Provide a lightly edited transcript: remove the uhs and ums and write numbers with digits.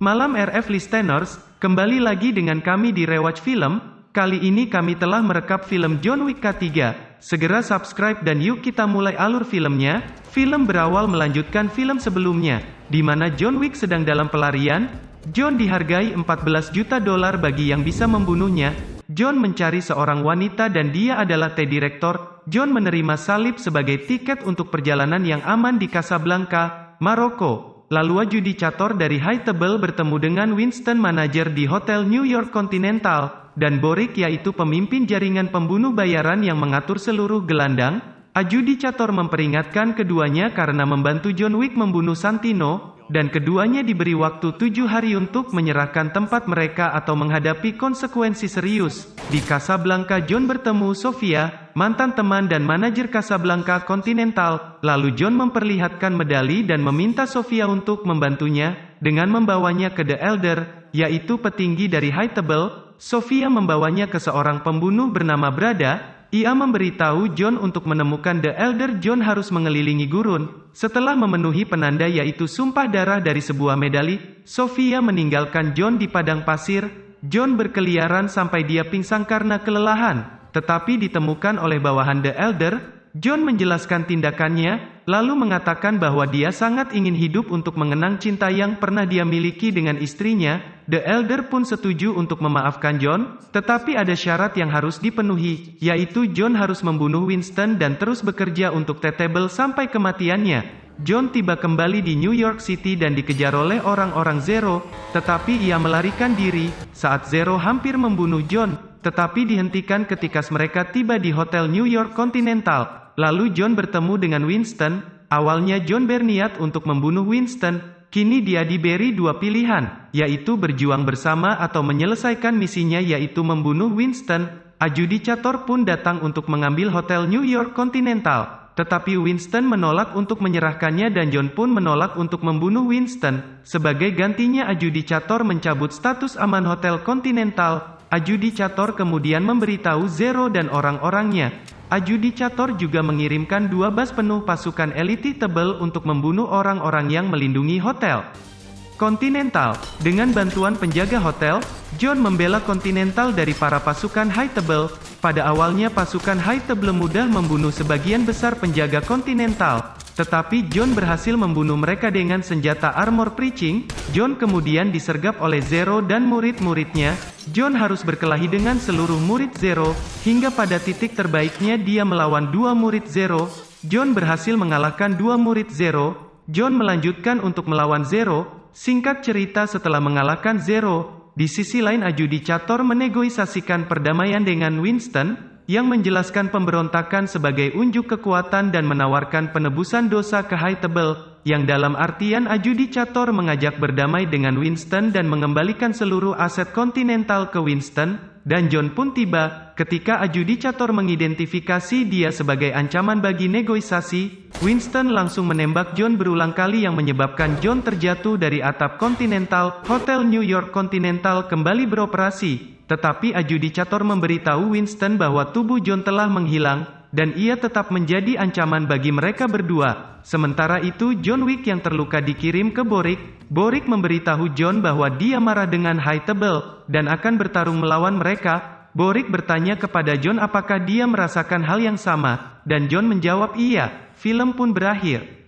Malam RF Listeners, kembali lagi dengan kami di Rewatch Film. Kali ini kami telah merekap film John Wick K3. Segera subscribe dan yuk kita mulai alur filmnya. Film berawal melanjutkan film sebelumnya, di mana John Wick sedang dalam pelarian. John dihargai $14 juta bagi yang bisa membunuhnya. John mencari seorang wanita dan dia adalah T-Director. John menerima salib sebagai tiket untuk perjalanan yang aman di Casablanca, Maroko. Lalu adjudicator dari High Table bertemu dengan Winston, manajer di Hotel New York Continental, dan Boric, yaitu pemimpin jaringan pembunuh bayaran yang mengatur seluruh gelandang. Adjudicator memperingatkan keduanya karena membantu John Wick membunuh Santino, dan keduanya diberi waktu 7 hari untuk menyerahkan tempat mereka atau menghadapi konsekuensi serius. Di Casablanca, John bertemu Sofia, mantan teman dan manajer Casablanca Continental. Lalu John memperlihatkan medali dan meminta Sofia untuk membantunya, dengan membawanya ke The Elder, yaitu petinggi dari High Table. Sofia membawanya ke seorang pembunuh bernama Brada. Ia memberitahu John untuk menemukan The Elder. John harus mengelilingi gurun. Setelah memenuhi penanda yaitu sumpah darah dari sebuah medali, Sofia meninggalkan John di padang pasir. John berkeliaran sampai dia pingsan karena kelelahan, tetapi ditemukan oleh bawahan The Elder. John menjelaskan tindakannya, lalu mengatakan bahwa dia sangat ingin hidup untuk mengenang cinta yang pernah dia miliki dengan istrinya. The Elder pun setuju untuk memaafkan John, tetapi ada syarat yang harus dipenuhi, yaitu John harus membunuh Winston dan terus bekerja untuk T-Table sampai kematiannya. John tiba kembali di New York City dan dikejar oleh orang-orang Zero, tetapi ia melarikan diri saat Zero hampir membunuh John, tetapi dihentikan ketika mereka tiba di Hotel New York Continental. Lalu John bertemu dengan Winston. Awalnya John berniat untuk membunuh Winston. Kini dia diberi dua pilihan, yaitu berjuang bersama atau menyelesaikan misinya yaitu membunuh Winston. Adjudicator pun datang untuk mengambil Hotel New York Continental, tetapi Winston menolak untuk menyerahkannya dan John pun menolak untuk membunuh Winston. Sebagai gantinya adjudicator mencabut status aman Hotel Continental. Adjudicator kemudian memberitahu Zero dan orang-orangnya. Adjudicator juga mengirimkan 2 bas penuh pasukan elit Table untuk membunuh orang-orang yang melindungi Hotel Continental. Dengan bantuan penjaga hotel, John membela Continental dari para pasukan High Table. Pada awalnya pasukan High Table mudah membunuh sebagian besar penjaga Continental, tetapi John berhasil membunuh mereka dengan senjata armor preaching. John kemudian disergap oleh Zero dan murid-muridnya. John harus berkelahi dengan seluruh murid Zero, hingga pada titik terbaiknya dia melawan 2 murid Zero. John berhasil mengalahkan 2 murid Zero. John melanjutkan untuk melawan Zero. Singkat cerita, setelah mengalahkan Zero, di sisi lain adjudicator menegosiasikan perdamaian dengan Winston, yang menjelaskan pemberontakan sebagai unjuk kekuatan dan menawarkan penebusan dosa ke High Table, yang dalam artian adjudicator mengajak berdamai dengan Winston dan mengembalikan seluruh aset Continental ke Winston, dan John pun tiba. Ketika adjudicator mengidentifikasi dia sebagai ancaman bagi negosiasi, Winston langsung menembak John berulang kali yang menyebabkan John terjatuh dari atap Continental. Hotel New York Continental kembali beroperasi. Tetapi adjudicator memberitahu Winston bahwa tubuh John telah menghilang, dan ia tetap menjadi ancaman bagi mereka berdua. Sementara itu John Wick yang terluka dikirim ke Boric. Boric memberitahu John bahwa dia marah dengan High Table, dan akan bertarung melawan mereka. Boric bertanya kepada John apakah dia merasakan hal yang sama, dan John menjawab iya. Film pun berakhir.